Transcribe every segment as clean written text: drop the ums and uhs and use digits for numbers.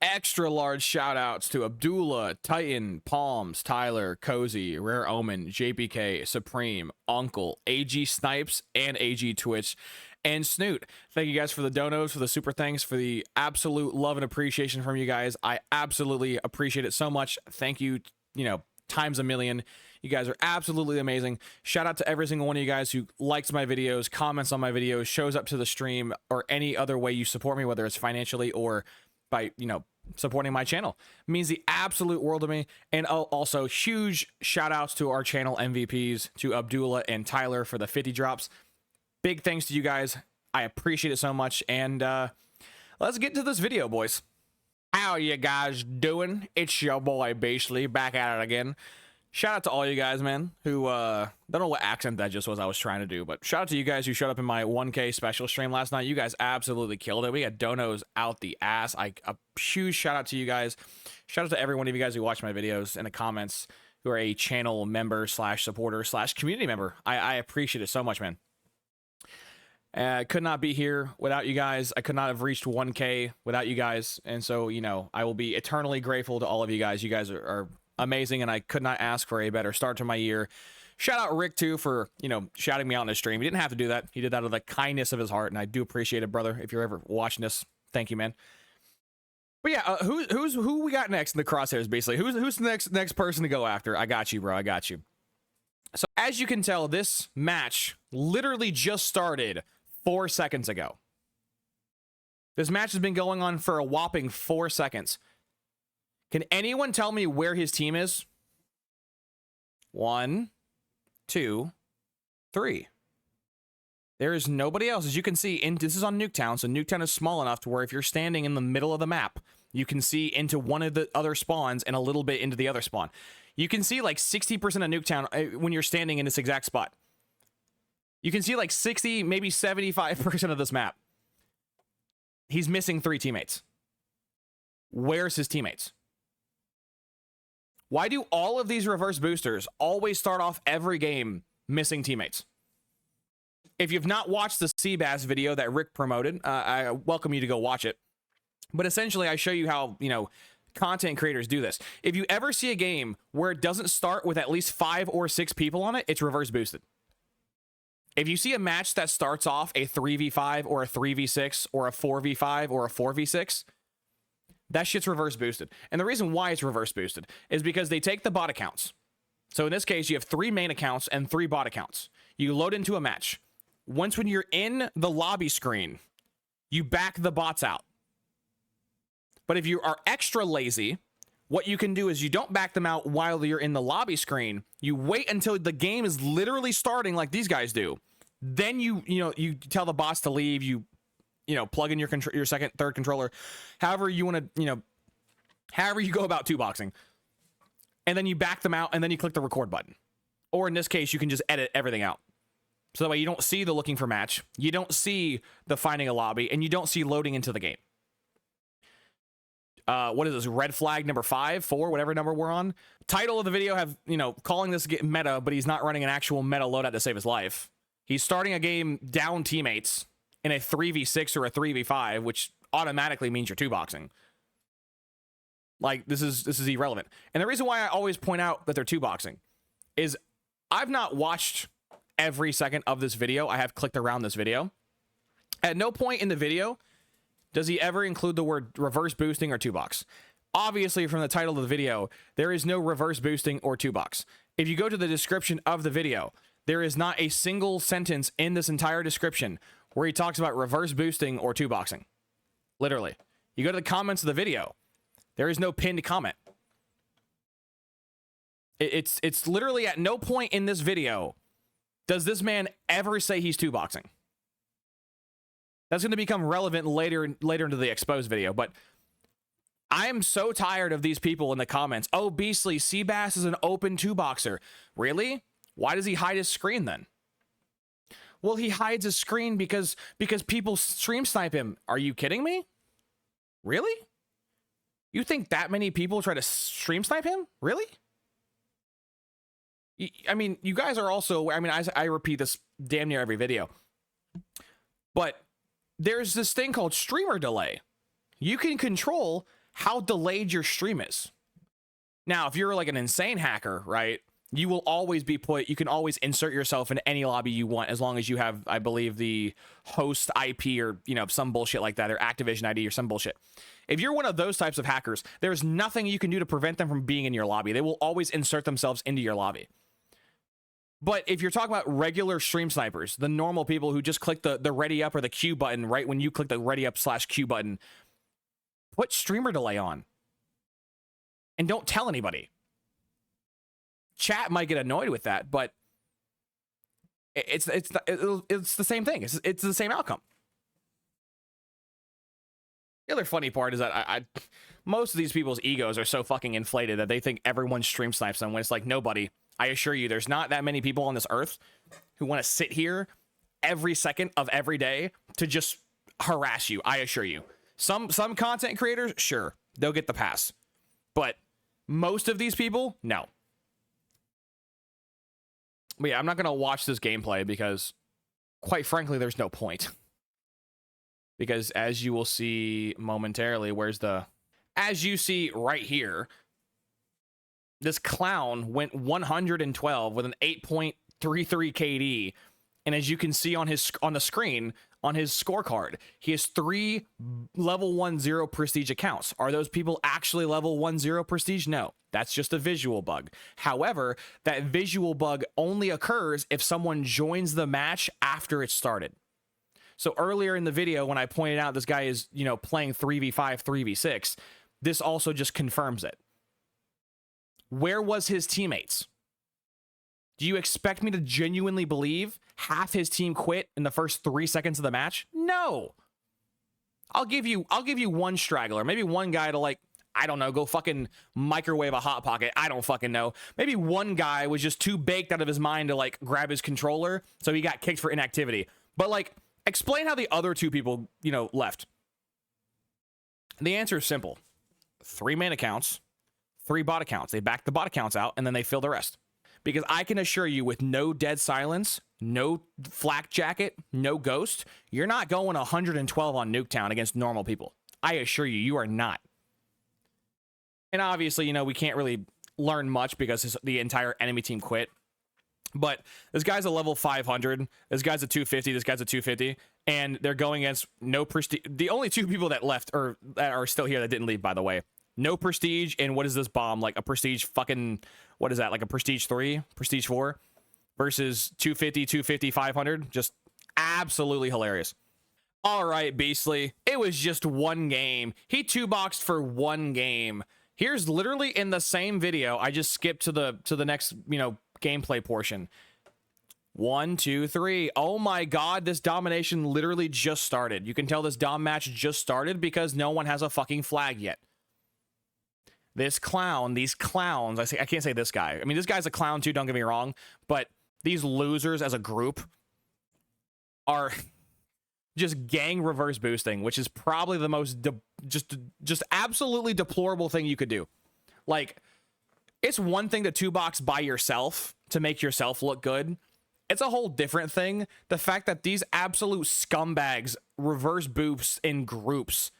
extra large shout outs to Abdullah, Titan, Palms, Tyler, Cozy, Rare Omen, JPK, Supreme, Uncle, AG Snipes, and AG Twitch, and Snoot. Thank you guys for the donos, for the super thanks, for the absolute love and appreciation from you guys. I absolutely appreciate it so much. Thank you, times a million. You guys are absolutely amazing. Shout out to every single one of you guys who likes my videos, comments on my videos, shows up to the stream, or any other way you support me, whether it's financially or by, supporting my channel. It means the absolute world to me. And also huge shout outs to our channel MVPs, to Abdullah and Tyler for the 50 drops. Big thanks to you guys. I appreciate it so much. And let's get to this video, boys. How you guys doing? It's your boy Bashley back at it again. Shout out to all you guys, man, who don't know what accent that just was I was trying to do, but shout out to you guys who showed up in my 1K special stream last night. You guys absolutely killed it. We had donos out the ass. A huge shout out to you guys. Shout out to every one of you guys who watch my videos in the comments, who are a channel member / supporter / community member. I appreciate it so much, man. I could not be here without you guys. I could not have reached 1K without you guys. And so, I will be eternally grateful to all of you guys. You guys are amazing, and I could not ask for a better start to my year. Shout out Rick, too, for, shouting me out in his stream. He didn't have to do that. He did that out of the kindness of his heart, and I do appreciate it, brother. If you're ever watching this, thank you, man. But yeah, who we got next in the crosshairs, basically? Who's the next person to go after? I got you, bro. I got you. So as you can tell, this match literally just started 4 seconds ago. This match has been going on for a whopping 4 seconds. Can anyone tell me where his team is? 1, 2, 3. There is nobody else. As you can see, this is on Nuketown, so Nuketown is small enough to where if you're standing in the middle of the map, you can see into one of the other spawns and a little bit into the other spawn. You can see like 60% of Nuketown when you're standing in this exact spot. You can see like 60, maybe 75% of this map. He's missing 3 teammates. Where's his teammates? Why do all of these reverse boosters always start off every game missing teammates? If you've not watched the Seabass video that Rick promoted, I welcome you to go watch it. But essentially, I show you how, content creators do this. If you ever see a game where it doesn't start with at least 5 or 6 people on it, it's reverse boosted. If you see a match that starts off a 3v5 or a 3v6 or a 4v5 or a 4v6, that shit's reverse boosted. And the reason why it's reverse boosted is because they take the bot accounts. So in this case, you have 3 main accounts and 3 bot accounts. You load into a match. Once when you're in the lobby screen, you back the bots out. But if you are extra lazy, what you can do is you don't back them out while you're in the lobby screen. You wait until the game is literally starting like these guys do. Then you tell the bots to leave. You plug in your second, third controller, however you want to, however you go about 2-boxing. And then you back them out, and then you click the record button. Or in this case, you can just edit everything out. So that way you don't see the looking for match, you don't see the finding a lobby, and you don't see loading into the game. What is this? Red flag number 5, 4, whatever number we're on. Title of the video have, calling this meta, but he's not running an actual meta loadout to save his life. He's starting a game down teammates in a 3v6 or a 3v5, which automatically means you're 2-boxing. Like, this is irrelevant. And the reason why I always point out that they're 2-boxing is I've not watched every second of this video. I have clicked around this video. At no point in the video does he ever include the word reverse boosting or 2-box. Obviously, from the title of the video, there is no reverse boosting or 2-box. If you go to the description of the video, there is not a single sentence in this entire description where he talks about reverse boosting or 2-boxing. Literally. You go to the comments of the video, there is no pinned comment. It's literally at no point in this video does this man ever say he's 2-boxing. That's going to become relevant later into the exposed video, but I am so tired of these people in the comments. Oh, Beastly, Seabass is an open 2-boxer. Really? Why does he hide his screen then? Well, he hides his screen because people stream snipe him. Are you kidding me? Really? You think that many people try to stream snipe him? Really? I mean, you guys are also, I repeat this damn near every video, but there's this thing called streamer delay. You can control how delayed your stream is. Now, if you're like an insane hacker, right, you will always be you can always insert yourself in any lobby you want as long as you have, I believe, the host IP or, you know, some bullshit like that, or Activision ID or some bullshit. If you're one of those types of hackers, there's nothing you can do to prevent them from being in your lobby. They will always insert themselves into your lobby. But if you're talking about regular stream snipers, the normal people who just click the ready up or the Q button right when you click the ready up / Q button, put streamer delay on. And don't tell anybody. Chat might get annoyed with that, but it's the same thing. It's the same outcome. The other funny part is that most of these people's egos are so fucking inflated that they think everyone stream snipes them when it's like nobody. I assure you, there's not that many people on this earth who want to sit here every second of every day to just harass you. I assure you. Some content creators, sure, they'll get the pass, but most of these people, no. But yeah, I'm not going to watch this gameplay because, quite frankly, there's no point. Because as you will see momentarily, as you see right here, this clown went 112 with an 8.33 KD. And as you can see on the screen, on his scorecard, he has 3 level 10 prestige accounts. Are those people actually level 10 prestige? No, that's just a visual bug. However, that visual bug only occurs if someone joins the match after it started. So earlier in the video, when I pointed out this guy is, you know, playing 3v5, 3v6, this also just confirms it. Where was his teammates? Do you expect me to genuinely believe half his team quit in the first 3 seconds of the match? No. I'll give you one straggler, maybe one guy to, like, I don't know, go fucking microwave a Hot Pocket. I don't fucking know. Maybe one guy was just too baked out of his mind to, like, grab his controller, so he got kicked for inactivity. But, like, explain how the other 2 people, you know, left. The answer is simple. 3 main accounts, 3 bot accounts. They back the bot accounts out, and then they fill the rest. Because I can assure you, with no dead silence, no flak jacket, no ghost, you're not going 112 on Nuketown against normal people. I assure you, you are not. And obviously, you know, we can't really learn much because the entire enemy team quit. But this guy's a level 500. This guy's a 250. This guy's a 250. And they're going against no prestige. The only 2 people that left, or that are still here that didn't leave, by the way. No prestige, and what is this bomb? Like a prestige fucking, what is that? Like a prestige 3, prestige 4 versus 250, 250, 500. Just absolutely hilarious. All right, Beastly. It was just one game. He 2-boxed for one game. Here's literally in the same video. I just skipped to the next, you know, gameplay portion. 1, 2, 3. Oh my god, this domination literally just started. You can tell this dom match just started because no one has a fucking flag yet. This clown, these clowns, I can't say this guy. I mean, this guy's a clown too, don't get me wrong, but these losers as a group are just gang reverse boosting, which is probably the most just absolutely deplorable thing you could do. Like, it's one thing to 2-box by yourself to make yourself look good. It's a whole different thing. The fact that these absolute scumbags reverse boost in groups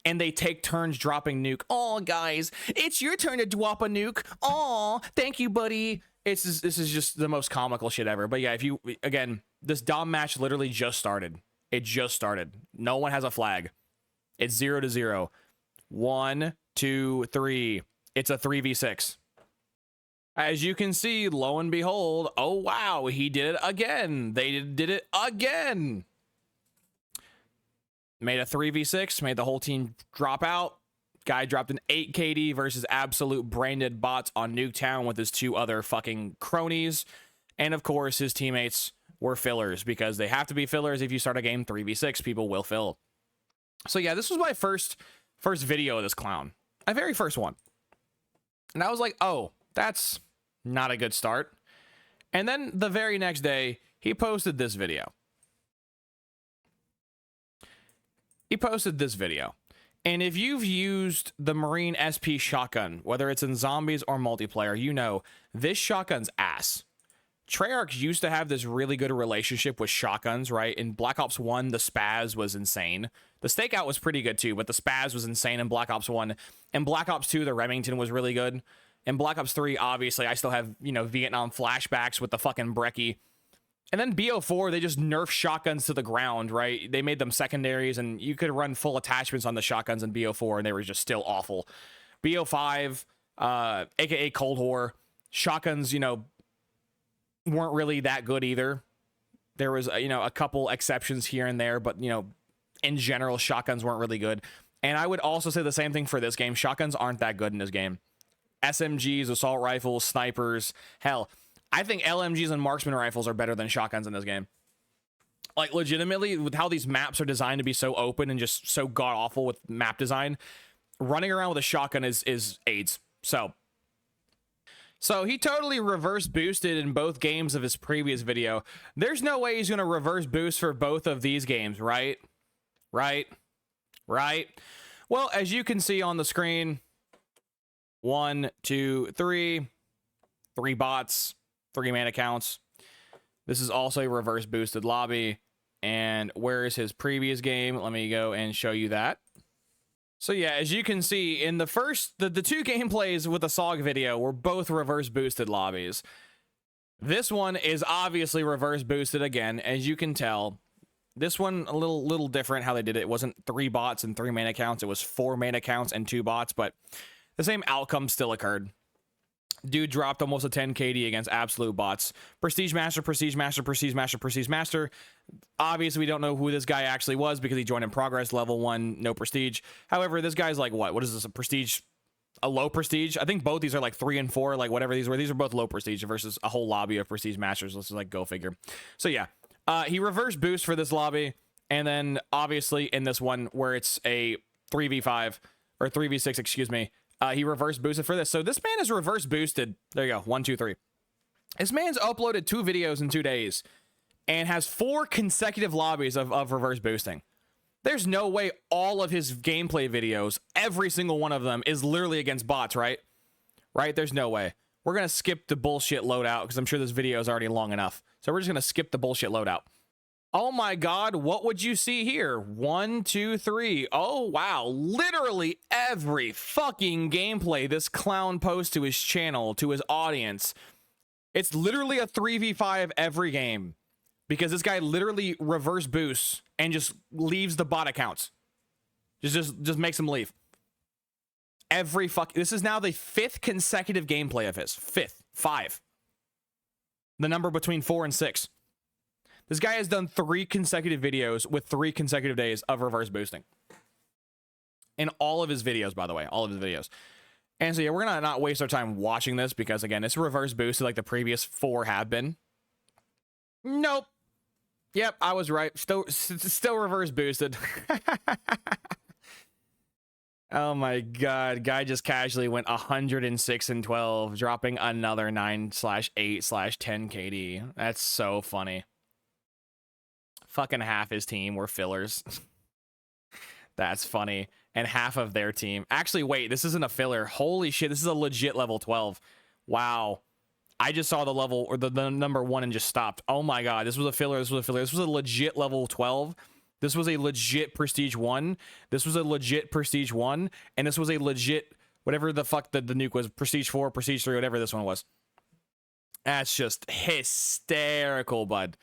and they take turns dropping nuke. Oh, guys, it's your turn to drop a nuke. Oh, thank you, buddy. This is just the most comical shit ever. But yeah, again, this dom match literally just started. It just started. No one has a flag. It's 0-0. 1, 2, 3. It's a 3v6. As you can see, lo and behold, oh wow, he did it again. They did it again. Made a 3v6, made the whole team drop out. Guy dropped an 8 KD versus absolute branded bots on Nuketown with his 2 other fucking cronies. And of course, his teammates were fillers because they have to be fillers. If you start a game 3v6, people will fill. So yeah, this was my first video of this clown. My very first one. And I was like, oh, that's not a good start. And then the very next day, he posted this video. And if you've used the Marine SP shotgun, whether it's in zombies or multiplayer, you know this shotgun's ass. Treyarch used to have this really good relationship with shotguns, right? In Black Ops 1, the spaz was insane. The stakeout was pretty good too, but the spaz was insane in Black Ops 1. And Black Ops 2, the Remington was really good. In Black Ops 3, obviously, I still have, you know, Vietnam flashbacks with the fucking Brecci. And then BO4, they just nerfed shotguns to the ground, right? They made them secondaries, and you could run full attachments on the shotguns in BO4, and they were just still awful. BO5, aka Cold War, shotguns, you know, weren't really that good either. There was, you know, a couple exceptions here and there, but, you know, in general, shotguns weren't really good. And I would also say the same thing for this game. Shotguns aren't that good in this game. SMGs, assault rifles, snipers, hell, I think LMGs and marksman rifles are better than shotguns in this game. Like, legitimately, with how these maps are designed to be so open and just so god-awful with map design, running around with a shotgun is AIDS. So he totally reverse boosted in both games of his previous video. There's no way he's going to reverse boost for both of these games, right? Right? Well, as you can see on the screen, 1, 2, 3 bots, 3-man accounts. This is also a reverse boosted lobby. And where is his previous game? Let me go and show you that. So yeah, as you can see, in the two gameplays with the SOG video were both reverse boosted lobbies. This one is obviously reverse boosted again, as you can tell. This one a little different how they did it. It wasn't 3 bots and 3 main accounts. It was 4 main accounts and 2 bots, but the same outcome still occurred. Dude dropped almost a 10 KD against absolute bots. Prestige Master, Prestige Master, Prestige Master, Prestige Master. Obviously, we don't know who this guy actually was because he joined in progress, level 1, no prestige. However, this guy's like, what is this, a prestige, a low prestige? I think both these are like 3 and 4, like whatever these were. These are both low prestige versus a whole lobby of Prestige Masters. Let's just like go figure. So yeah, he reverse boost for this lobby. And then obviously in this one where it's a 3v5 or 3v6, excuse me, he reverse boosted for this. So this man is reverse boosted. There you go. 1, 2, 3. This man's uploaded 2 videos in 2 days and has 4 consecutive lobbies of reverse boosting. There's no way all of his gameplay videos, every single one of them, is literally against bots, right? Right? There's no way. We're going to skip the bullshit loadout because I'm sure this video is already long enough. So we're just going to skip the bullshit loadout. Oh my God, what would you see here? 1, 2, 3. Oh wow, literally every fucking gameplay this clown posts to his channel, to his audience. It's literally a 3v5 every game because this guy literally reverse boosts and just leaves the bot accounts. Just makes them leave. This is now the 5th consecutive gameplay of his. 5. The number between 4 and 6. This guy has done 3 consecutive videos with 3 consecutive days of reverse boosting. In all of his videos, by the way. All of his videos. And so, yeah, we're going to not waste our time watching this because, again, it's reverse boosted like the previous 4 have been. Nope. Yep, I was right. Still reverse boosted. Oh, my God. Guy just casually went 106 and 12, dropping another 9/8/10 KD. That's so funny. Fucking half his team were fillers. That's funny. And half of their team. Actually, wait, this isn't a filler. Holy shit, this is a legit level 12. Wow. I just saw the level or the number 1 and just stopped. Oh my God, this was a filler. This was a filler. This was a legit level 12. This was a legit prestige 1. This was a legit prestige 1. And this was a legit, whatever the fuck the nuke was, prestige 4, prestige 3, whatever this one was. That's just hysterical, bud.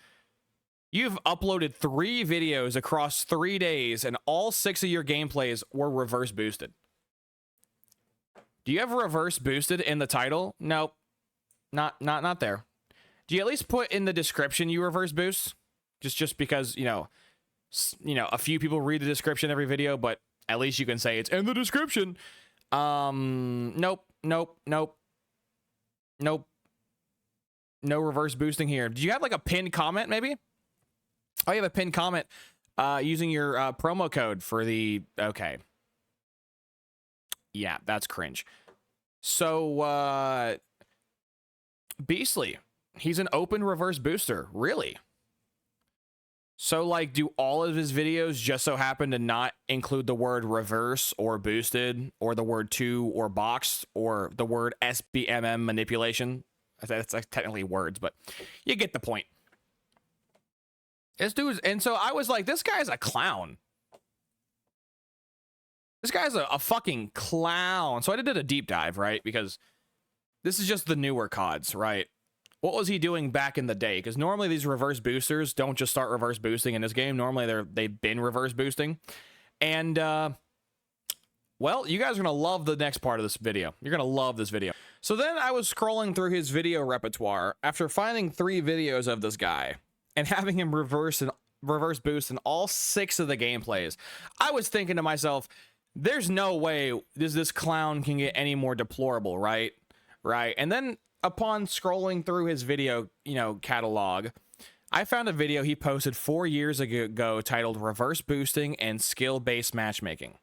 You've uploaded 3 videos across 3 days, and all 6 of your gameplays were reverse boosted. Do you have reverse boosted in the title? Nope. Not there. Do you at least put in the description you reverse boost? Just because, you know, a few people read the description every video, but at least you can say it's in the description. Nope. No reverse boosting here. Do you have like a pinned comment maybe? Oh, you have a pinned comment using your promo code for the... Okay. Yeah, that's cringe. So, Beastly. He's an open reverse booster. Really? So, like, do all of his videos just so happen to not include the word reverse or boosted or the word 2 or boxed or the word SBMM manipulation? That's like technically words, but you get the point. This dude's, and so I was like, this guy's a clown. This guy's a fucking clown. So I did a deep dive, right? Because this is just the newer CODs, right? What was he doing back in the day? Because normally these reverse boosters don't just start reverse boosting in this game. Normally they've been reverse boosting. And, well, you guys are going to love the next part of this video. You're going to love this video. So then I was scrolling through his video repertoire after finding 3 videos of this guy and having him reverse boost in all 6 of the gameplays. I was thinking to myself, there's no way this clown can get any more deplorable, right? Right. And then upon scrolling through his video, catalog, I found a video he posted 4 years ago titled Reverse Boosting and Skill-Based Matchmaking.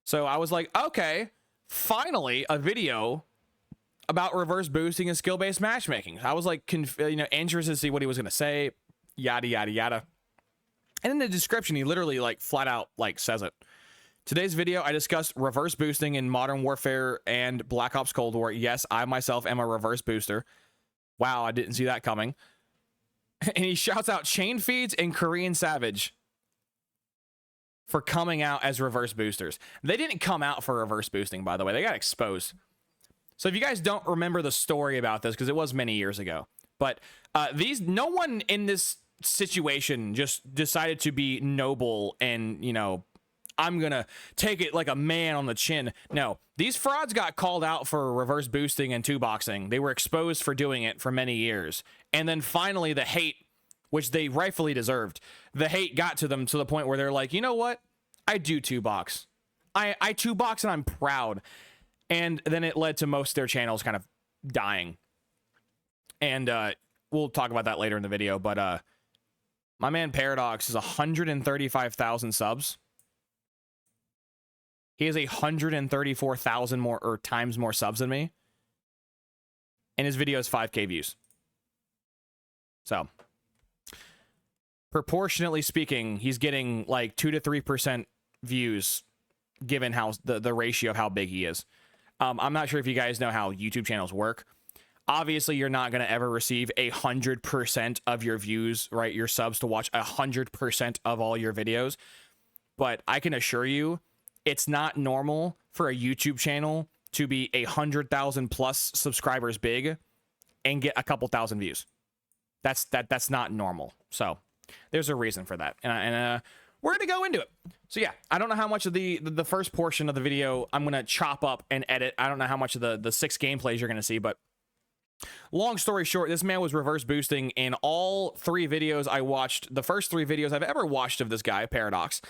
So I was like, okay, finally a video about reverse boosting and skill-based matchmaking. I was like, interested to see what he was going to say, yada, yada, yada. And in the description, he literally like flat out like says it. Today's video, I discussed reverse boosting in Modern Warfare and Black Ops Cold War. Yes, I myself am a reverse booster. Wow, I didn't see that coming. And he shouts out Chain Feeds and Korean Savage for coming out as reverse boosters. They didn't come out for reverse boosting, by the way. They got exposed. So if you guys don't remember the story about this, because it was many years ago, but no one in this situation just decided to be noble and, I'm gonna take it like a man on the chin. No, these frauds got called out for reverse boosting and 2-boxing. They were exposed for doing it for many years. And then finally the hate, which they rightfully deserved, the hate got to them to the point where they're like, you know what? I do 2-box. I 2-box and I'm proud. And then it led to most of their channels kind of dying. And we'll talk about that later in the video. But my man Paradox is 135,000 subs. He has 134,000 more times more subs than me. And his video is 5K views. So, proportionately speaking, he's getting like 2 to 3% views given how the ratio of how big he is. I'm not sure if you guys know how YouTube channels work. Obviously, you're not going to ever receive 100% of your views, right? Your subs to watch 100% of all your videos. But I can assure you, it's not normal for a YouTube channel to be 100,000 plus subscribers big and get a couple thousand views. That's not normal. So there's a reason for that. And we're going to go into it. So yeah, I don't know how much of the first portion of the video I'm going to chop up and edit. I don't know how much of the 6 gameplays you're going to see, but long story short, this man was reverse boosting in all 3 videos I watched. The first 3 videos I've ever watched of this guy, Paradox.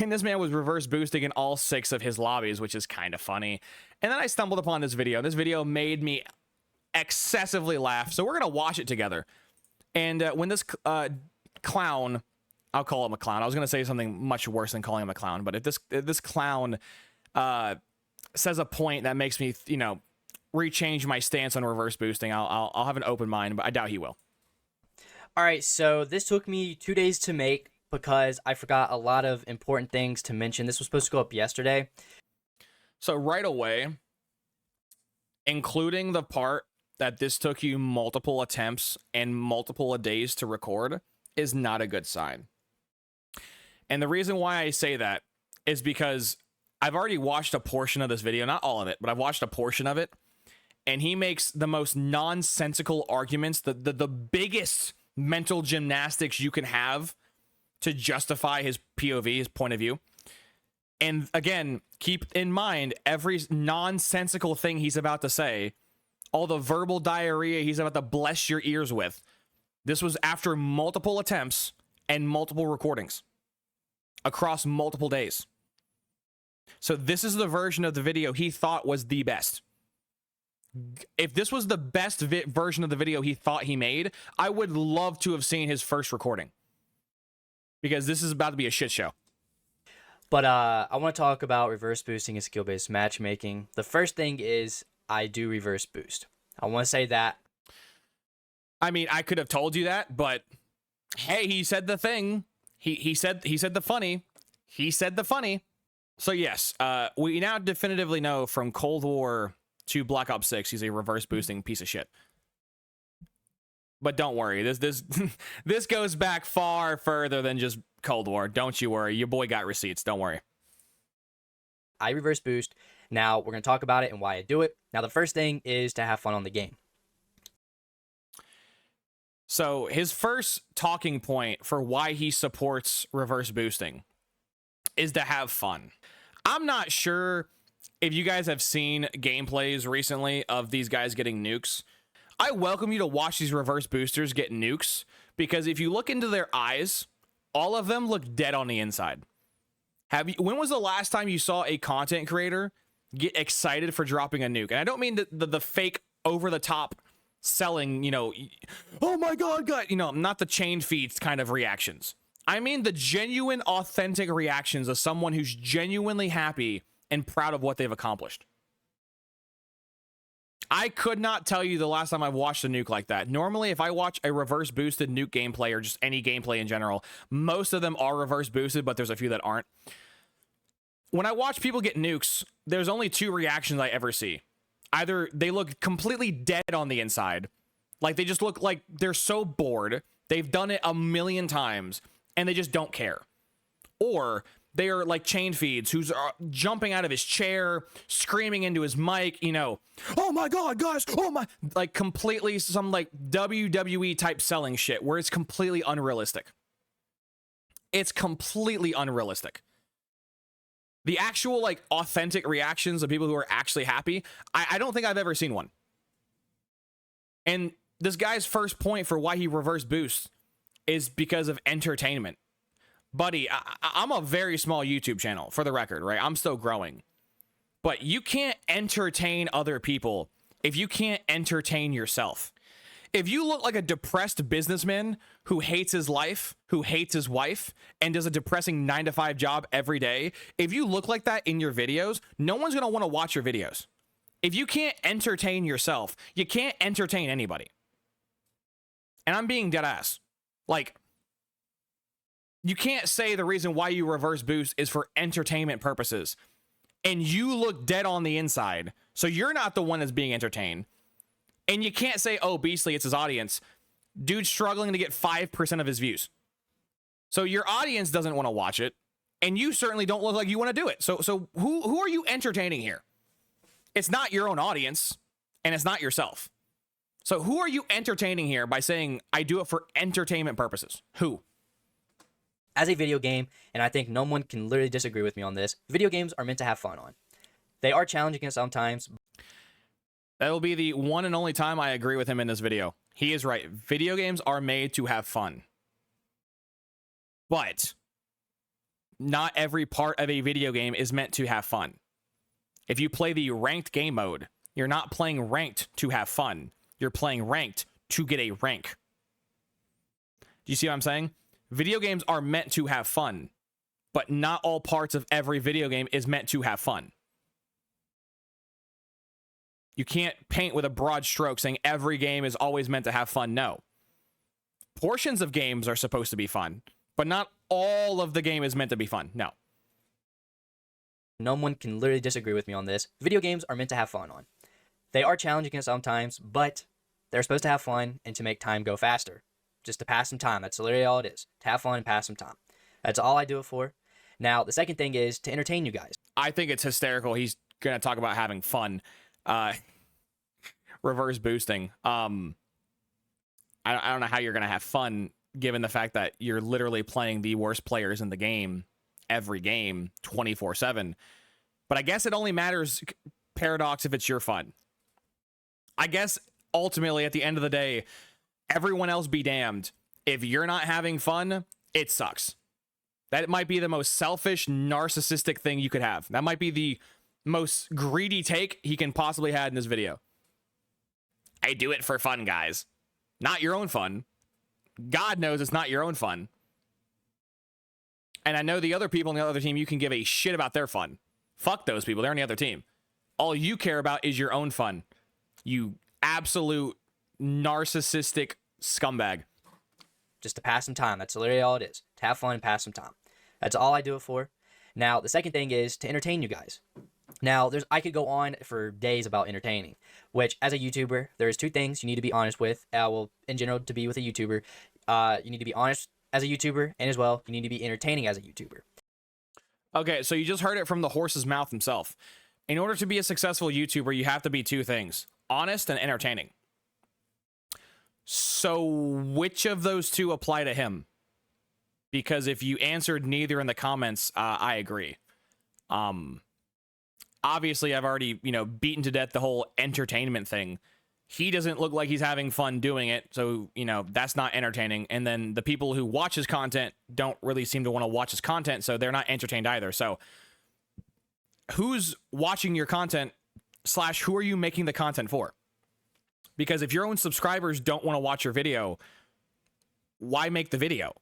And this man was reverse boosting in all 6 of his lobbies, which is kind of funny. And then I stumbled upon this video. This video made me excessively laugh. So we're going to watch it together. And when this clown, I'll call him a clown. I was going to say something much worse than calling him a clown. But if this clown says a point that makes me, rechange my stance on reverse boosting, I'll have an open mind, but I doubt he will. All right, so this took me 2 days to make because I forgot a lot of important things to mention. This was supposed to go up yesterday. So right away, including the part that this took you multiple attempts and multiple days to record is not a good sign. And the reason why I say that is because I've already watched a portion of this video, not all of it, but I've watched a portion of it. And he makes the most nonsensical arguments, the biggest mental gymnastics you can have to justify his POV, his point of view. And again, keep in mind every nonsensical thing he's about to say, all the verbal diarrhea he's about to bless your ears with. This was after multiple attempts and multiple recordings across multiple days. So this is the version of the video he thought was the best. If this was the best version of the video he thought he made, I would love to have seen his first recording. Because this is about to be a shit show. But I want to talk about reverse boosting and skill-based matchmaking. The first thing is I do reverse boost. I want to say that. I mean, I could have told you that, but hey, he said the thing. He said the funny. He said the funny. So yes, we now definitively know from Cold War to Black Ops 6, he's a reverse boosting piece of shit. But don't worry, this goes back far further than just Cold War. Don't you worry, your boy got receipts. Don't worry. I reverse boost. Now we're going to talk about it and why I do it. Now the first thing is to have fun on the game. So his first talking point for why he supports reverse boosting is to have fun. I'm not sure if you guys have seen gameplays recently of these guys getting nukes. I welcome you to watch these reverse boosters get nukes, because if you look into their eyes, all of them look dead on the inside. When was the last time you saw a content creator get excited for dropping a nuke? And I don't mean the fake over the top selling, you know, oh my god, you know, not the chain feeds kind of reactions. I mean the genuine, authentic reactions of someone who's genuinely happy and proud of what they've accomplished. I could not tell you the last time I've watched a nuke like that. Normally, if I watch a reverse boosted nuke gameplay or just any gameplay in general, most of them are reverse boosted, but there's a few that aren't. When I watch people get nukes, there's only two reactions I ever see. Either they look completely dead on the inside, like they just look like they're so bored, they've done it a million times, and they just don't care. Or they are like chain feeds who's jumping out of his chair, screaming into his mic, you know, oh my god, guys, oh my, like completely some like WWE type selling shit where it's completely unrealistic. It's completely unrealistic. The actual like authentic reactions of people who are actually happy, I don't think I've ever seen one. And this guy's first point for why he reverse boosts is because of entertainment. Buddy, I'm a very small YouTube channel, for the record, right? I'm still growing. But you can't entertain other people if you can't entertain yourself. If you look like a depressed businessman who hates his life, who hates his wife, and does a depressing 9-to-5 job every day, if you look like that in your videos, no one's going to want to watch your videos. If you can't entertain yourself, you can't entertain anybody. And I'm being dead ass. Like, you can't say the reason why you reverse boost is for entertainment purposes, and you look dead on the inside, so you're not the one that's being entertained. And you can't say, oh, Beastly, it's his audience. Dude's struggling to get 5% of his views. So your audience doesn't want to watch it, and you certainly don't look like you want to do it. So who are you entertaining here? It's not your own audience, and it's not yourself. So who are you entertaining here by saying, I do it for entertainment purposes? Who? As a video game, and I think no one can literally disagree with me on this, video games are meant to have fun on. They are challenging at some times. That will be the one and only time I agree with him in this video. He is right. Video games are made to have fun. But not every part of a video game is meant to have fun. If you play the ranked game mode, you're not playing ranked to have fun. You're playing ranked to get a rank. Do you see what I'm saying? Video games are meant to have fun, but not all parts of every video game is meant to have fun. You can't paint with a broad stroke saying every game is always meant to have fun. No. Portions of games are supposed to be fun, but not all of the game is meant to be fun. No. No one can literally disagree with me on this. Video games are meant to have fun on. They are challenging at some times, but they're supposed to have fun and to make time go faster. Just to pass some time. That's literally all it is. To have fun and pass some time. That's all I do it for. Now, the second thing is to entertain you guys. I think it's hysterical. He's going to talk about having fun. Reverse boosting. I don't know how you're going to have fun given the fact that you're literally playing the worst players in the game every game 24/7. But I guess it only matters, Paradox, if it's your fun. I guess ultimately at the end of the day, everyone else be damned. If you're not having fun, it sucks. That might be the most selfish, narcissistic thing you could have. That might be the most greedy take he can possibly have in this video. I do it for fun, guys. Not your own fun. God knows it's not your own fun. And I know the other people on the other team, you can give a shit about their fun. Fuck those people. They're on the other team. All you care about is your own fun. You absolute narcissistic scumbag. Just to pass some time. That's literally all it is. To have fun and pass some time. That's all I do it for. Now, the second thing is to entertain you guys. Now, I could go on for days about entertaining, which as a YouTuber, there's two things you need to be honest with. Well, in general, to be with a YouTuber, you need to be honest as a YouTuber, and as well, you need to be entertaining as a YouTuber. Okay, so you just heard it from the horse's mouth himself. In order to be a successful YouTuber, you have to be two things: honest and entertaining. So which of those two apply to him? Because if you answered neither in the comments, I agree. Obviously, I've already, beaten to death the whole entertainment thing. He doesn't look like he's having fun doing it, so, that's not entertaining. And then the people who watch his content don't really seem to want to watch his content, so they're not entertained either. So who's watching your content / who are you making the content for? Because if your own subscribers don't want to watch your video, why make the video?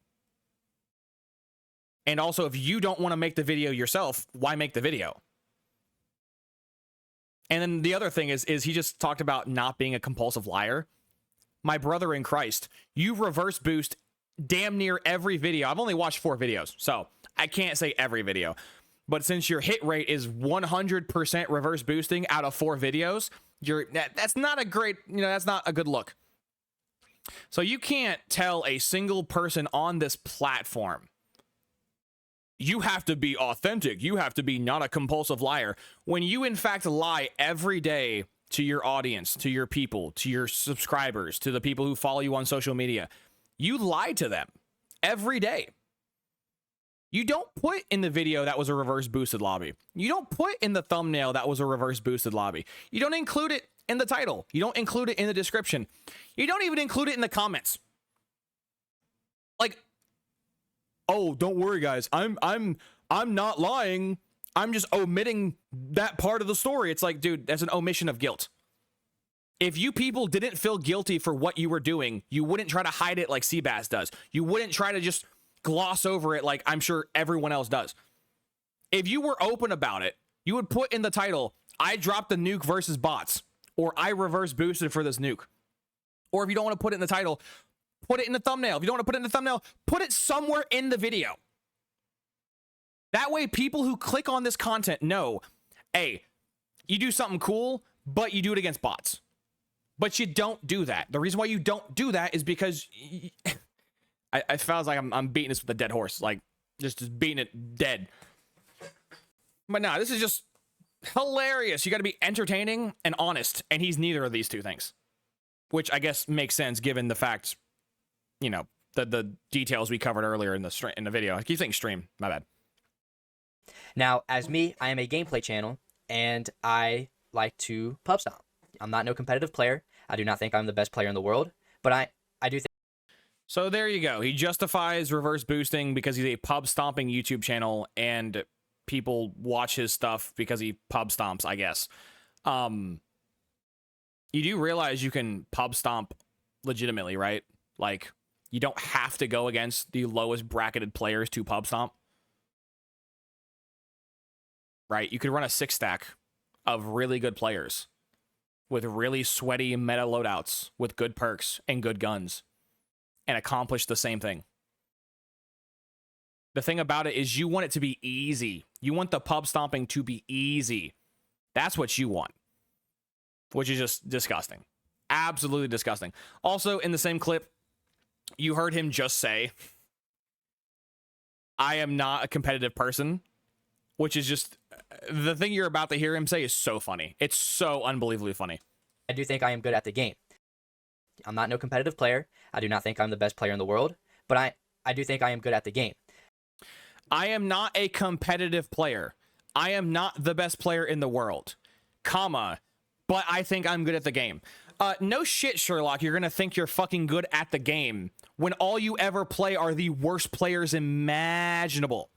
And also, if you don't want to make the video yourself, why make the video? And then the other thing is he just talked about not being a compulsive liar. My brother in Christ, you reverse boost damn near every video. I've only watched 4 videos, so I can't say every video. But since your hit rate is 100% reverse boosting out of 4 videos, that's not a great, that's not a good look. So you can't tell a single person on this platform, you have to be authentic, you have to be not a compulsive liar, when you in fact lie every day to your audience, to your people, to your subscribers, to the people who follow you on social media. You lie to them every day. You don't put in the video that was a reverse boosted lobby. You don't put in the thumbnail that was a reverse boosted lobby. You don't include it in the title. You don't include it in the description. You don't even include it in the comments. Like, oh, don't worry, guys. I'm not lying. I'm just omitting that part of the story. It's like, dude, that's an omission of guilt. If you people didn't feel guilty for what you were doing, you wouldn't try to hide it like Seabass does. You wouldn't try to just gloss over it like I'm sure everyone else does. If you were open about it, you would put in the title, I dropped the nuke versus bots, or I reverse boosted for this nuke. Or if you don't want to put it in the title, put it in the thumbnail. If you don't want to put it in the thumbnail, put it somewhere in the video. That way, people who click on this content know, hey, you do something cool, but you do it against bots. But you don't do that. The reason why you don't do that is because I felt like I'm beating this with a dead horse, like just beating it dead. But no, this is just hilarious. You got to be entertaining and honest, and he's neither of these two things, which I guess makes sense given the fact, the details we covered earlier in the video. I keep saying stream, my bad. Now, as me, I am a gameplay channel, and I like to pub stomp. I'm not no competitive player. I do not think I'm the best player in the world, but I do think. So there you go. He justifies reverse boosting because he's a pub stomping YouTube channel, and people watch his stuff because he pub stomps, I guess. You do realize you can pub stomp legitimately, right? Like, you don't have to go against the lowest bracketed players to pub stomp. Right? You could run a 6-stack of really good players with really sweaty meta loadouts with good perks and good guns and accomplish the same thing. The thing about it is you want it to be easy. You want the pub stomping to be easy. That's what you want, which is just disgusting. Absolutely disgusting. Also, in the same clip, you heard him just say, I am not a competitive person, which is just, the thing you're about to hear him say is so funny. It's so unbelievably funny. I do think I am good at the game. I'm not no competitive player. I do not think I'm the best player in the world, but I do think I am good at the game. I am not a competitive player. I am not the best player in the world, comma, but I think I'm good at the game. No shit, Sherlock, you're gonna think you're fucking good at the game when all you ever play are the worst players imaginable.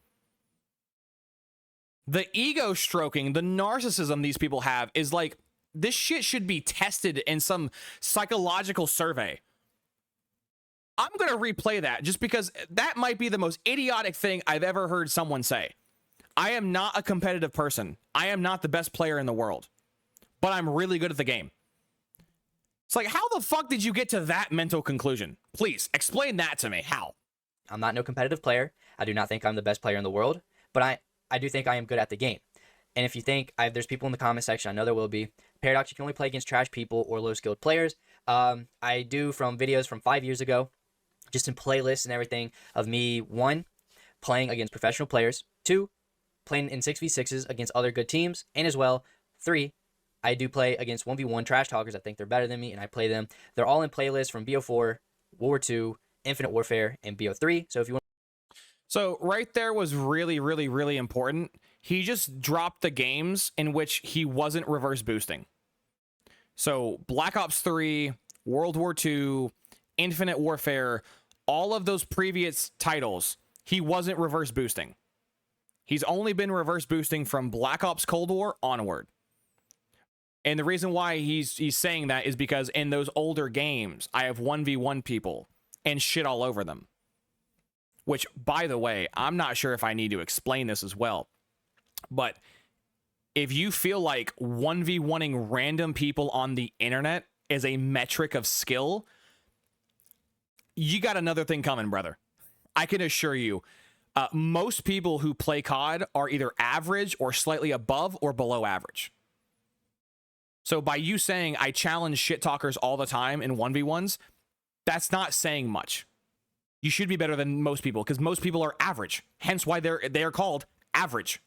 The ego stroking, the narcissism these people have is like, this shit should be tested in some psychological survey. I'm going to replay that just because that might be the most idiotic thing I've ever heard someone say. I am not a competitive person. I am not the best player in the world, but I'm really good at the game. It's like, how the fuck did you get to that mental conclusion? Please explain that to me. How? I'm not no competitive player. I do not think I'm the best player in the world, but I do think I am good at the game. And if you think, there's people in the comment section, I know there will be. Paradox, you can only play against trash people or low-skilled players. I do from videos from 5 years ago, just in playlists and everything, of me, 1, playing against professional players, 2, playing in 6v6s against other good teams. And as well, 3, I do play against 1v1 trash talkers. I think they're better than me, and I play them. They're all in playlists from BO4, World War II, Infinite Warfare, and BO3. So if you want. So right there was really, really, really important. He just dropped the games in which he wasn't reverse boosting. So Black Ops 3, World War II, Infinite Warfare, all of those previous titles, he wasn't reverse boosting. He's only been reverse boosting from Black Ops Cold War onward. And the reason why he's saying that is because in those older games, I have 1v1 people and shit all over them. Which, by the way, I'm not sure if I need to explain this as well. But if you feel like 1v1ing random people on the internet is a metric of skill, you got another thing coming, brother. I can assure you, most people who play COD are either average or slightly above or below average. So by you saying I challenge shit talkers all the time in 1v1s, that's not saying much. You should be better than most people because most people are average. Hence why they're called average.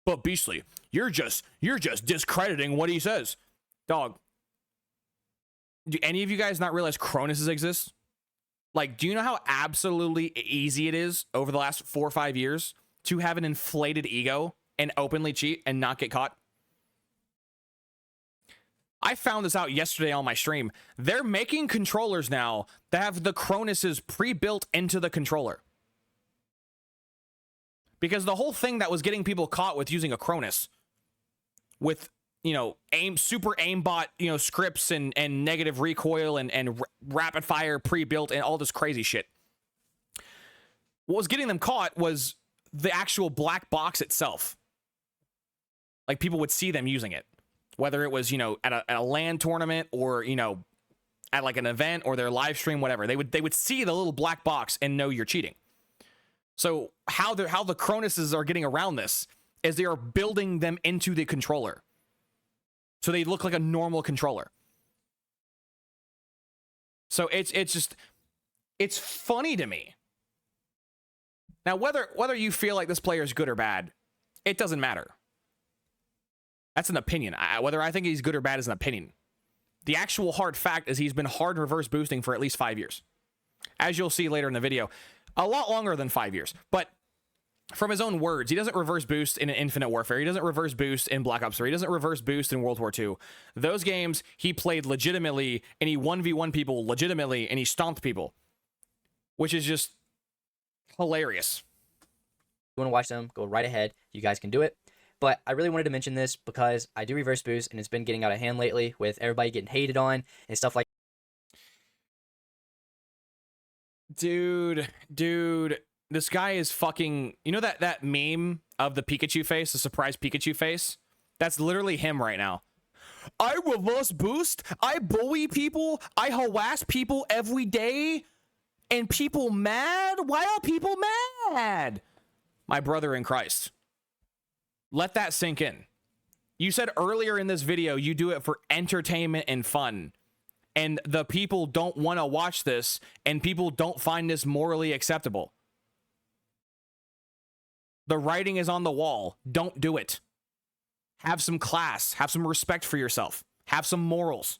But Beastly, you're just discrediting what he says. Dog. Do any of you guys not realize Cronuses exist? Like, do you know how absolutely easy it is over the last 4 or 5 years to have an inflated ego and openly cheat and not get caught? I found this out yesterday on my stream. They're making controllers now that have the Cronuses pre-built into the controller. Because the whole thing that was getting people caught with using a Cronus with, you know, super aimbot, you know, scripts and negative recoil and rapid fire pre-built and all this crazy shit. What was getting them caught was the actual black box itself. Like, people would see them using it. Whether it was, you know, at a LAN tournament or, you know, at like an event or their live stream, whatever, they would see the little black box and know you're cheating. So how the Cronuses are getting around this is they are building them into the controller, so they look like a normal controller. So it's funny to me. Now whether you feel like this player is good or bad, it doesn't matter. That's an opinion. Whether I think he's good or bad is an opinion. The actual hard fact is he's been hard reverse boosting for at least 5 years. As you'll see later in the video, a lot longer than 5 years. But from his own words, he doesn't reverse boost in Infinite Warfare. He doesn't reverse boost in Black Ops 3. He doesn't reverse boost in World War II. Those games, he played legitimately, and he 1v1 people legitimately, and he stomped people. Which is just hilarious. If you want to watch them, go right ahead. You guys can do it. But I really wanted to mention this because I do reverse boost, and it's been getting out of hand lately with everybody getting hated on and stuff like that. Dude, this guy is fucking... You know that meme of the Pikachu face, the surprise Pikachu face? That's literally him right now. I reverse boost, I bully people, I harass people every day, and people mad? Why are people mad? My brother in Christ. Let that sink in. You said earlier in this video you do it for entertainment and fun. And the people don't want to watch this, and people don't find this morally acceptable. The writing is on the wall. Don't do it. Have some class. Have some respect for yourself. Have some morals.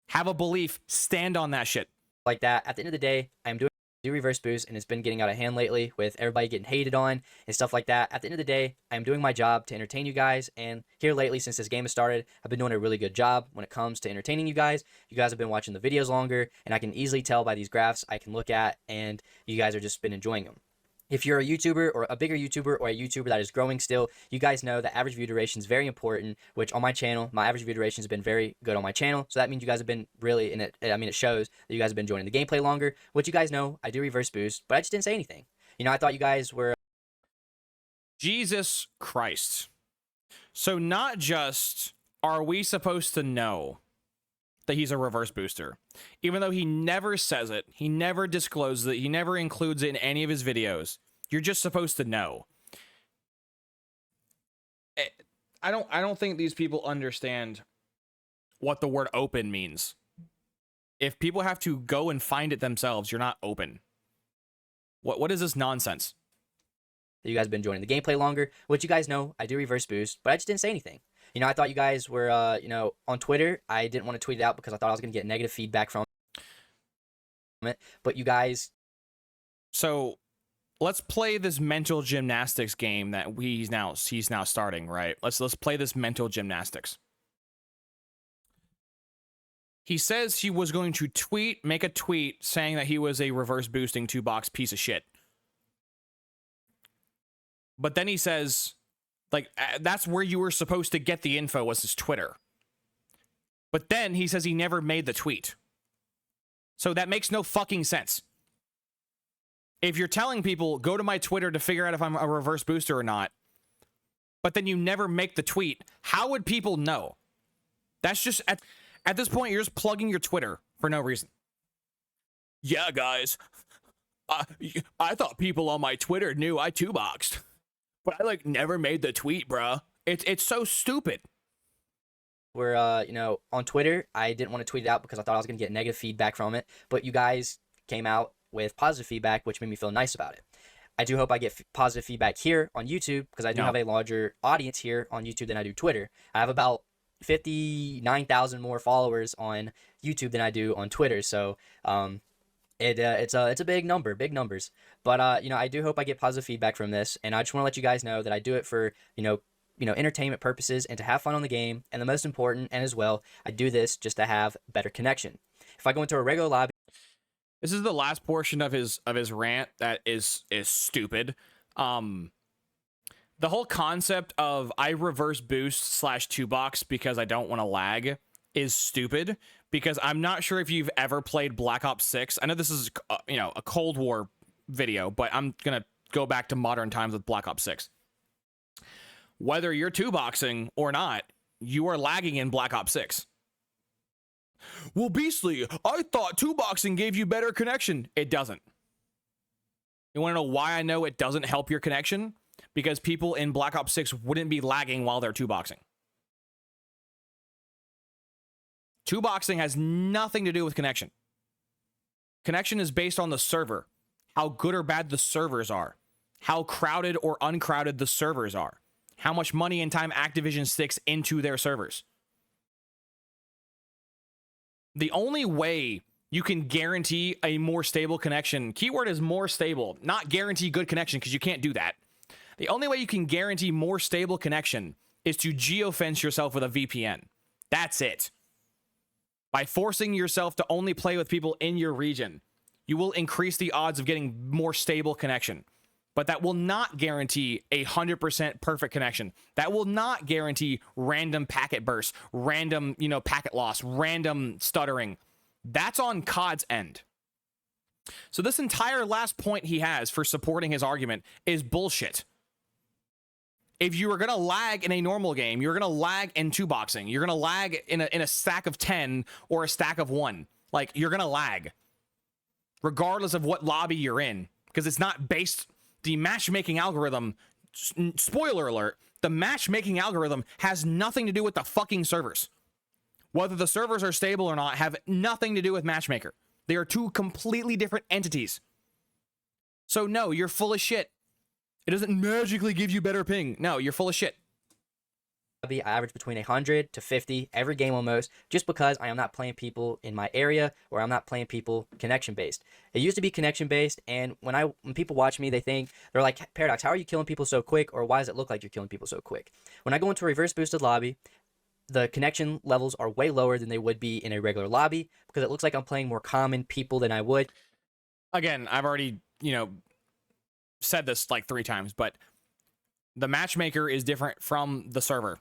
Have a belief. Stand on that shit. Like that. At the end of the day, I'm doing reverse boost, and it's been getting out of hand lately with everybody getting hated on and stuff like that. At the end of the day, I'm doing my job to entertain you guys, and here lately, since this game has started, I've been doing a really good job when it comes to entertaining you guys. You guys have been watching the videos longer, and I can easily tell by these graphs I can look at, and you guys are just been enjoying them. If you're a YouTuber or a bigger YouTuber or a YouTuber that is growing still, you guys know that average view duration is very important, which on my channel, my average view duration has been very good on my channel. So that means you guys have been really in it. I mean, it shows that you guys have been enjoying the gameplay longer, which you guys know I do reverse boost, but I just didn't say anything. You know, I thought you guys were... Jesus Christ. So not just are we supposed to know that he's a reverse booster, even though he never says it, he never discloses it, he never includes it in any of his videos. You're just supposed to know. I don't think these people understand what the word open means. If people have to go and find it themselves, you're not open. What is this nonsense? that you guys have been joining the gameplay longer, which you guys know I do reverse boost, but I just didn't say anything. You know, I thought you guys were, you know, on Twitter. I didn't want to tweet it out because I thought I was going to get negative feedback from it, but you guys. So let's play this mental gymnastics game that he's now starting, right? Let's play this mental gymnastics. He says he was going to make a tweet saying that he was a reverse boosting 2-box piece of shit. But then he says, like, that's where you were supposed to get the info, was his Twitter. But then he says he never made the tweet. So that makes no fucking sense. If you're telling people, go to my Twitter to figure out if I'm a reverse booster or not, but then you never make the tweet, how would people know? That's just, at this point, you're just plugging your Twitter for no reason. Yeah, guys, I thought people on my Twitter knew I 2-boxed, but I, like, never made the tweet, bruh. It's so stupid. We're, you know, on Twitter. I didn't want to tweet it out because I thought I was going to get negative feedback from it, but you guys came out with positive feedback, which made me feel nice about it. I do hope I get positive feedback here on YouTube because I do have a larger audience here on YouTube than I do Twitter. I have about 59,000 more followers on YouTube than I do on Twitter, so it's a big number, big numbers. But you know, I do hope I get positive feedback from this, and I just want to let you guys know that I do it for you know entertainment purposes and to have fun on the game, and the most important, and as well, I do this just to have better connection. If I go into a regular lobby. This is the last portion of his rant that is stupid. The whole concept of I reverse boost / 2-box because I don't want to lag is stupid, because I'm not sure if you've ever played Black Ops 6. I know this is you know, a Cold War video, but I'm gonna go back to modern times with Black Ops 6. Whether you're 2-boxing or not, you are lagging in Black Ops 6. Well, Beastly, I thought 2-boxing gave you better connection. It doesn't. You want to know why I know it doesn't help your connection? Because people in Black Ops 6 wouldn't be lagging while they're 2-boxing. 2-boxing has nothing to do with connection. Connection is based on the server, how good or bad the servers are, how crowded or uncrowded the servers are, how much money and time Activision sticks into their servers. The only way you can guarantee a more stable connection, keyword is more stable, not guarantee good connection, because you can't do that. The only way you can guarantee more stable connection is to geofence yourself with a VPN. That's it. By forcing yourself to only play with people in your region, you will increase the odds of getting more stable connection. But that will not guarantee 100% perfect connection. That will not guarantee random packet bursts, random, you know, packet loss, random stuttering. That's on COD's end. So this entire last point he has for supporting his argument is bullshit. If you were going to lag in a normal game, you're going to lag in 2-boxing. You're going to lag in a stack of 10 or a stack of 1. Like, you're going to lag regardless of what lobby you're in, because it's not based... The matchmaking algorithm, spoiler alert, the matchmaking algorithm has nothing to do with the fucking servers. Whether the servers are stable or not have nothing to do with matchmaker. They are two completely different entities. So no, you're full of shit. It doesn't magically give you better ping. No, you're full of shit. I average between 100 to 50 every game almost, just because I am not playing people in my area, or I'm not playing people connection based. It used to be connection based, and when people watch me, they're like, Paradox, how are you killing people so quick, or why does it look like you're killing people so quick? When I go into a reverse boosted lobby, the connection levels are way lower than they would be in a regular lobby, because it looks like I'm playing more common people than I would. Again, I've already, you know, said this like 3 times, but the matchmaker is different from the server,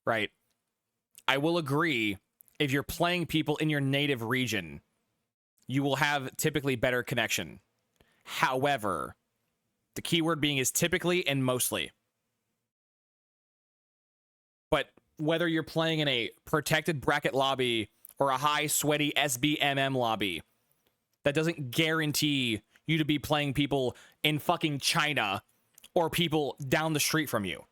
right? I will agree, if you're playing people in your native region, you will have typically better connection. However, the keyword being is typically and mostly. But whether you're playing in a protected bracket lobby or a high sweaty SBMM lobby, that doesn't guarantee you to be playing people in fucking China or people down the street from you,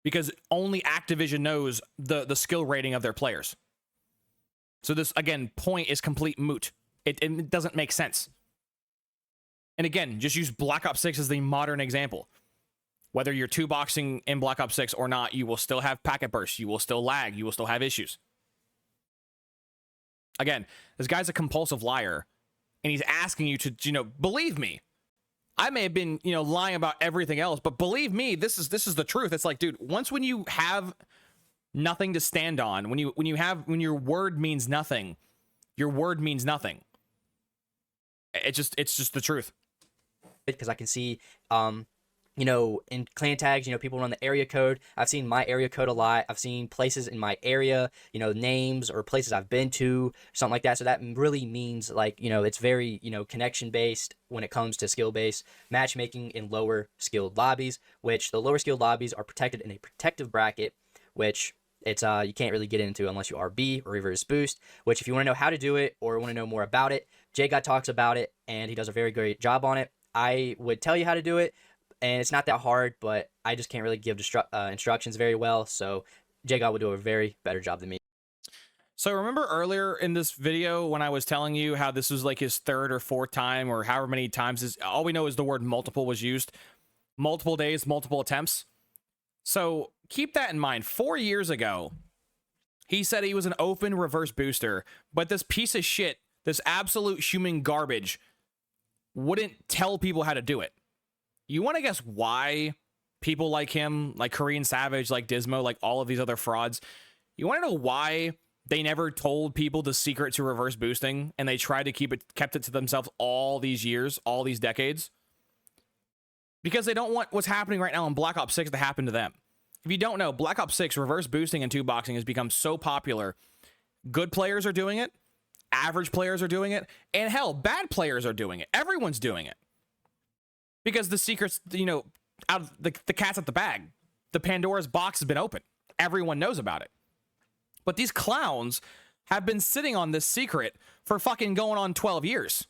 because only Activision knows the skill rating of their players. So this, again, point is complete moot. It doesn't make sense. And again, just use Black Ops 6 as the modern example. Whether you're two boxing in Black Ops 6 or not, you will still have packet bursts. You will still lag. You will still have issues. Again, this guy's a compulsive liar, and he's asking you to, believe me. I may have been, lying about everything else, but believe me, this is the truth. It's like, dude, when you have nothing to stand on, when your word means nothing, your word means nothing. It's just the truth. Because I can see, in clan tags, people run the area code. I've seen my area code a lot. I've seen places in my area, names or places I've been to, something like that. So that really means it's very, connection based when it comes to skill based matchmaking in lower skilled lobbies, which the lower skilled lobbies are protected in a protective bracket, which it's you can't really get into unless you RB or reverse boost, which if you want to know how to do it or want to know more about it, JGod talks about it and he does a very great job on it. I would tell you how to do it, and it's not that hard, but I just can't really give instructions very well, so JGod would do a very better job than me. So remember earlier in this video when I was telling you how this was like his third or fourth time or however many times, all we know is the word multiple was used. Multiple days, multiple attempts. So keep that in mind. 4 years ago, he said he was an open reverse booster, but this piece of shit, this absolute human garbage, wouldn't tell people how to do it. You want to guess why people like him, like Korean Savage, like Dismo, like all of these other frauds, you want to know why they never told people the secret to reverse boosting and they tried to kept it to themselves all these years, all these decades? Because they don't want what's happening right now in Black Ops 6 to happen to them. If you don't know, Black Ops 6 reverse boosting and two boxing has become so popular. Good players are doing it. Average players are doing it. And hell, bad players are doing it. Everyone's doing it. Because the secret's, out of the cat's out the bag. The Pandora's box has been open. Everyone knows about it. But these clowns have been sitting on this secret for fucking going on 12 years.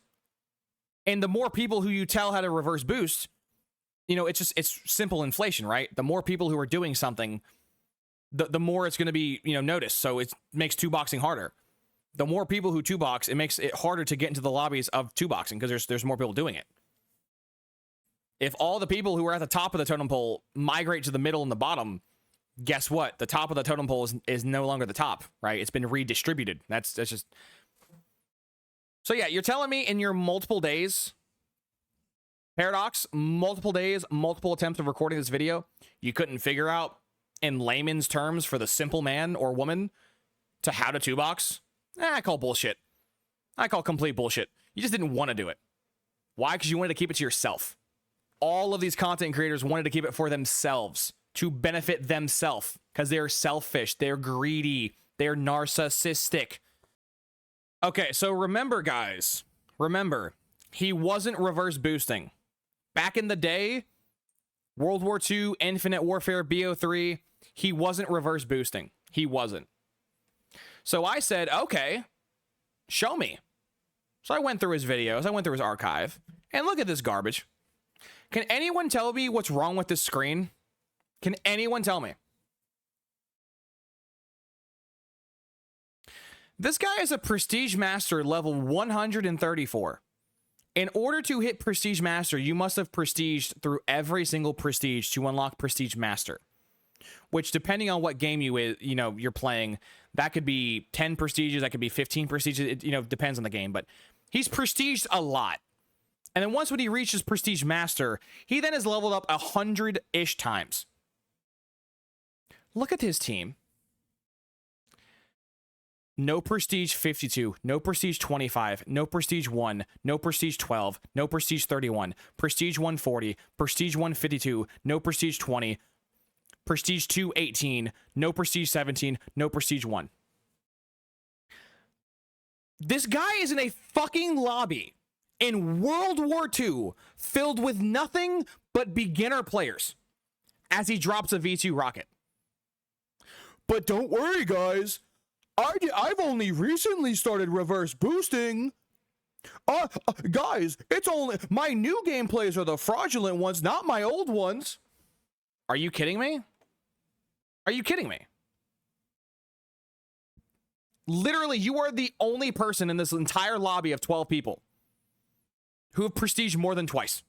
And the more people who you tell how to reverse boost, it's simple inflation, right? The more people who are doing something, the more it's going to be, noticed. So it makes two boxing harder. The more people who two box, it makes it harder to get into the lobbies of two boxing because there's more people doing it. If all the people who are at the top of the totem pole migrate to the middle and the bottom, guess what? The top of the totem pole is no longer the top, right? It's been redistributed. That's just... So yeah, you're telling me in your multiple days, Paradox, multiple days, multiple attempts of recording this video, you couldn't figure out in layman's terms for the simple man or woman to how to two box? I call bullshit. I call complete bullshit. You just didn't want to do it. Why? Because you wanted to keep it to yourself. All of these content creators wanted to keep it for themselves, to benefit themselves, because they're selfish, they're greedy, they're narcissistic. Okay, so remember, guys, he wasn't reverse boosting. Back in the day, World War II, Infinite Warfare, BO3, he wasn't reverse boosting. He wasn't. So I said, okay, show me. So I went through his videos, I went through his archive, and look at this garbage. Can anyone tell me what's wrong with this screen? Can anyone tell me? This guy is a Prestige Master level 134. In order to hit Prestige Master, you must have prestiged through every single prestige to unlock Prestige Master. Which, depending on what game you're playing, that could be 10 prestiges, that could be 15 prestiges. It depends on the game, but he's prestiged a lot. And then once when he reaches Prestige Master, he then is leveled up 100-ish times. Look at his team. No Prestige 52, no Prestige 25, no Prestige 1, no Prestige 12, no Prestige 31, Prestige 140, Prestige 152, no Prestige 20, Prestige 218, no Prestige 17, no Prestige 1. This guy is in a fucking lobby in World War II filled with nothing but beginner players as he drops a V2 rocket. But don't worry, guys. I've only recently started reverse boosting. Guys, it's only my new gameplays are the fraudulent ones, not my old ones. Are you kidding me? Are you kidding me? Literally, you are the only person in this entire lobby of 12 people who have prestige more than twice.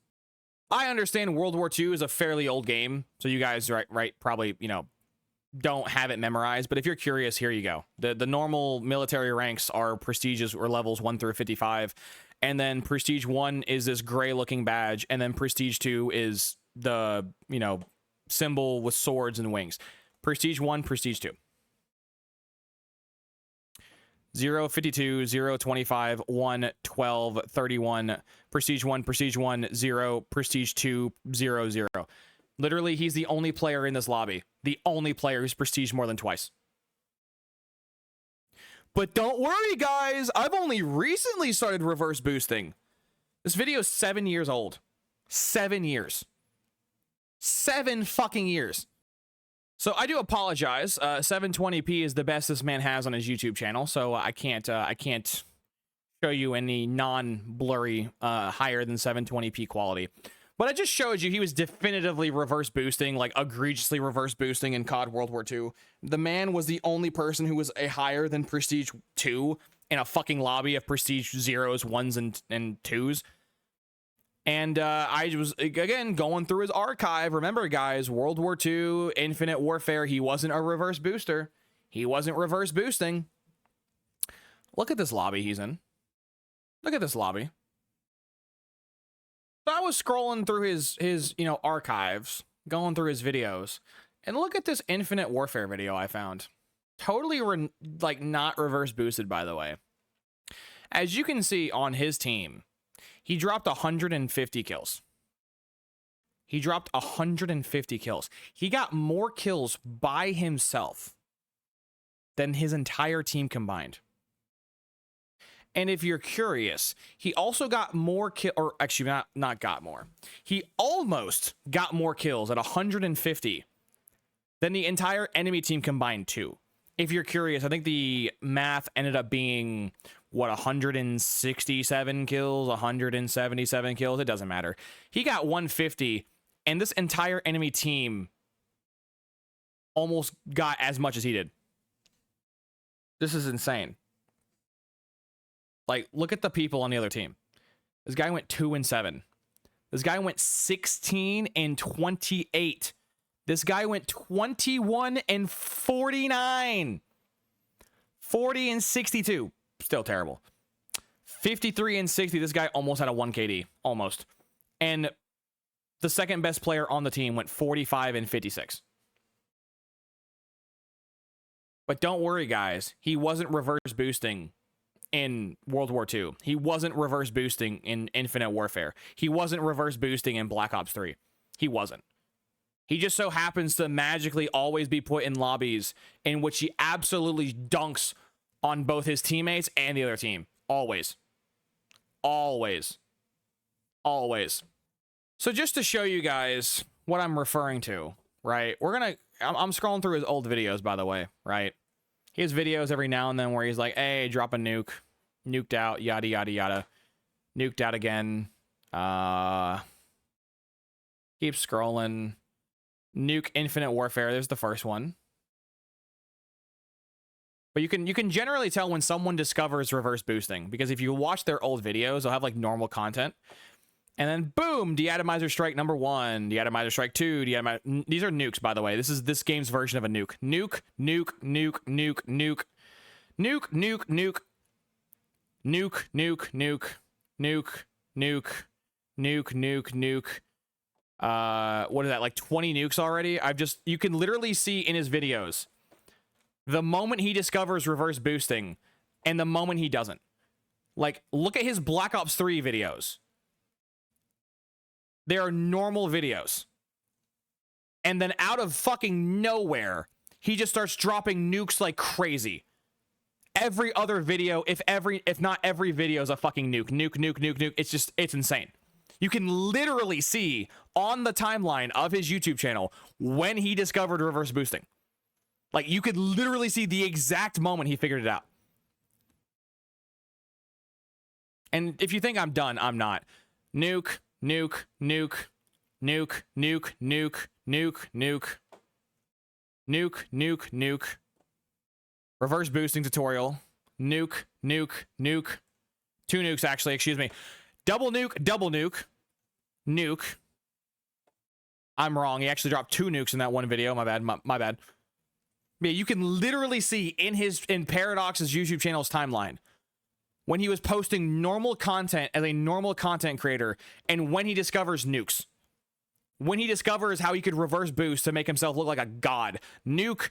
I understand World War II is a fairly old game, so you guys, right, probably, you know, don't have it memorized, but if you're curious, here you go. The normal military ranks are prestiges or levels 1 through 55, and then prestige 1 is this gray looking badge, and then prestige 2 is the, you know, symbol with swords and wings. Prestige 1, prestige 2. 0, 52, 0, 25, 1, 12, 31, prestige 1, 0, prestige 2, 0, 0. Literally, he's the only player in this lobby. The only player who's prestige more than twice. But don't worry, guys. I've only recently started reverse boosting. This video is 7 years old. 7 years. 7 fucking years. So I do apologize. 720p is the best this man has on his YouTube channel, so I can't show you any non-blurry higher than 720p quality. But I just showed you he was definitively reverse boosting, like egregiously reverse boosting in COD World War II. The man was the only person who was a higher than prestige 2 in a fucking lobby of prestige 0s, 1s, and 2s. And I was, again, going through his archive. Remember, guys, World War II, Infinite Warfare, he wasn't a reverse booster. He wasn't reverse boosting. Look at this lobby he's in. Look at this lobby. So I was scrolling through his you know, archives, going through his videos, and look at this Infinite Warfare video I found. Totally, like, not reverse boosted, by the way. As you can see on his team, he dropped 150 kills. He dropped 150 kills. He got more kills by himself than his entire team combined. And if you're curious, he also got more or actually not got more. He almost got more kills at 150 than the entire enemy team combined too. If you're curious, I think the math ended up being, what, 167 kills, 177 kills? It doesn't matter. He got 150, and this entire enemy team almost got as much as he did. This is insane. Like, look at the people on the other team. This guy went 2-7. This guy went 16-28. This guy went 21-49. 40-62. Still terrible. 53-60. This guy almost had a 1 KD. Almost. And the second best player on the team went 45-56. But don't worry, guys. He wasn't reverse boosting in World War II. He wasn't reverse boosting in Infinite Warfare. He wasn't reverse boosting in Black Ops 3. He wasn't. He just so happens to magically always be put in lobbies in which he absolutely dunks on both his teammates and the other team. Always. Always. Always. So just to show you guys what I'm referring to, right? I'm scrolling through his old videos, by the way, right? He has videos every now and then where he's like, hey, drop a nuke. Nuked out, yada, yada, yada. Nuked out again. Keep scrolling. Nuke Infinite Warfare. There's the first one. But you can generally tell when someone discovers reverse boosting, because if you watch their old videos, they'll have like normal content. And then boom, deatomizer strike number 1, deatomizer strike 2, these are nukes, by the way. This is this game's version of a nuke. Nuke, nuke, nuke, nuke, nuke, nuke, nuke, nuke, nuke, nuke, nuke, nuke, nuke, nuke, nuke, nuke. What is that, like 20 nukes already? You can literally see in his videos the moment he discovers reverse boosting and the moment he doesn't. Like, look at his Black Ops 3 videos. They are normal videos. And then out of fucking nowhere, he just starts dropping nukes like crazy. Every other video, if not every video, is a fucking nuke. Nuke, nuke, nuke, nuke. It's insane. You can literally see on the timeline of his YouTube channel when he discovered reverse boosting. Like, you could literally see the exact moment he figured it out. And if you think I'm done, I'm not. Nuke, nuke, nuke, nuke, nuke, nuke, nuke, nuke, nuke, nuke, nuke. Reverse boosting tutorial. Nuke, nuke, nuke. 2 nukes, actually, excuse me. Double nuke. Nuke. I'm wrong. He actually dropped 2 nukes in that one video. My bad. My bad. Yeah, you can literally see in Paradox's YouTube channel's timeline when he was posting normal content as a normal content creator, and when he discovers nukes. When he discovers how he could reverse boost to make himself look like a god. Nuke.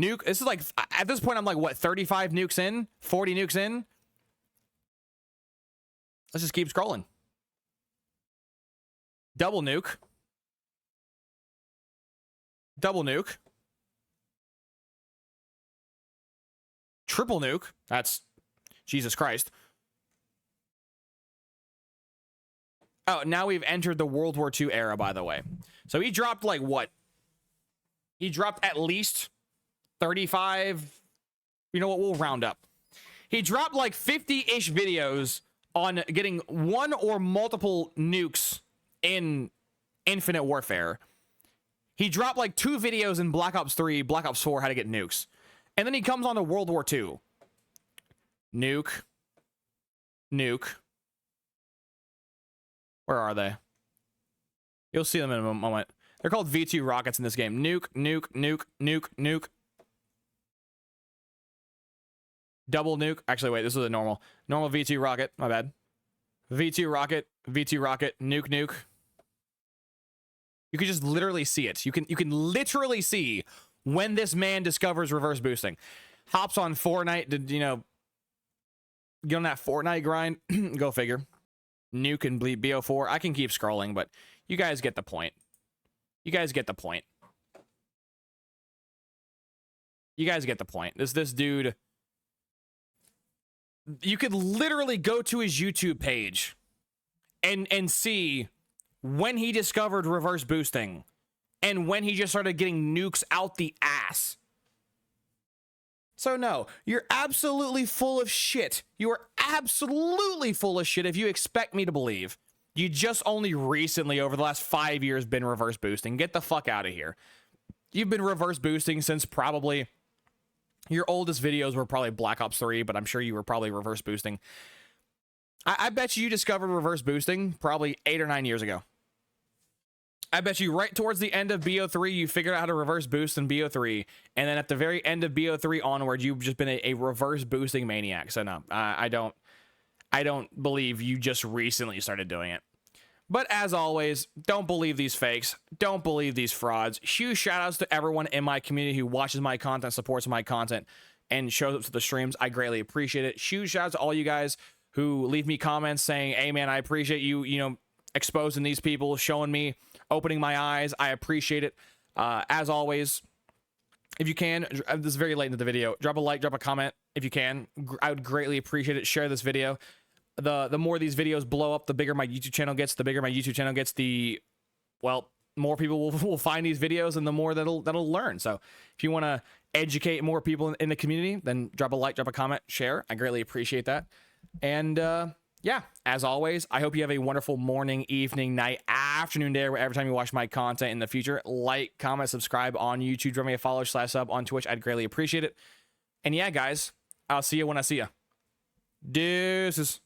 This is like, at this point, I'm like, what, 35 nukes in? 40 nukes in? Let's just keep scrolling. Double nuke. Triple nuke. That's Jesus Christ. Oh, now we've entered the World War II era, by the way. So he dropped like what? He dropped at least 35. You know what? We'll round up. He dropped like 50-ish videos on getting 1 or multiple nukes in Infinite Warfare. He dropped like 2 videos in Black Ops 3, Black Ops 4, how to get nukes. And then he comes on to World War II. Nuke. Where are they? You'll see them in a moment. They're called V2 rockets in this game. Nuke. Double nuke. Actually, wait, this is a normal V2 rocket. My bad. V2 rocket. Nuke. You can just literally see it. You can literally see when this man discovers reverse boosting. Hops on Fortnite to, you know, get on that Fortnite grind. Go figure. Nuke and bleed BO4. I can keep scrolling, but you guys get the point. This dude, you could literally go to his YouTube page and see when he discovered reverse boosting and when he just started getting nukes out the ass. So no, you're absolutely full of shit. You are absolutely full of shit if you expect me to believe you just only recently, over the last 5 years, been reverse boosting. Get the fuck out of here. You've been reverse boosting since probably... Your oldest videos were probably Black Ops 3, but I'm sure you were probably reverse boosting. I bet you discovered reverse boosting probably 8 or 9 years ago. I bet you right towards the end of BO3, you figured out how to reverse boost in BO3. And then at the very end of BO3 onward, you've just been a reverse boosting maniac. So no, I don't believe you just recently started doing it. But as always, don't believe these fakes. Don't believe these frauds. Huge shout outs to everyone in my community who watches my content, supports my content, and shows up to the streams. I greatly appreciate it. Huge shout out to all you guys who leave me comments saying, hey man, I appreciate you, exposing these people, showing me, opening my eyes. I appreciate it. As always, if you can, this is very late into the video, drop a like, drop a comment if you can. I would greatly appreciate it. Share this video. The more these videos blow up, the bigger my YouTube channel gets. The bigger my YouTube channel gets, more people will find these videos, and the more that'll learn. So if you want to educate more people in the community, then drop a like, drop a comment, share. I greatly appreciate that. And yeah, as always, I hope you have a wonderful morning, evening, night, afternoon, day, or every time you watch my content in the future. Like, comment, subscribe on YouTube. Drop me a follow / sub on Twitch. I'd greatly appreciate it. And yeah, guys, I'll see you when I see you. Deuces.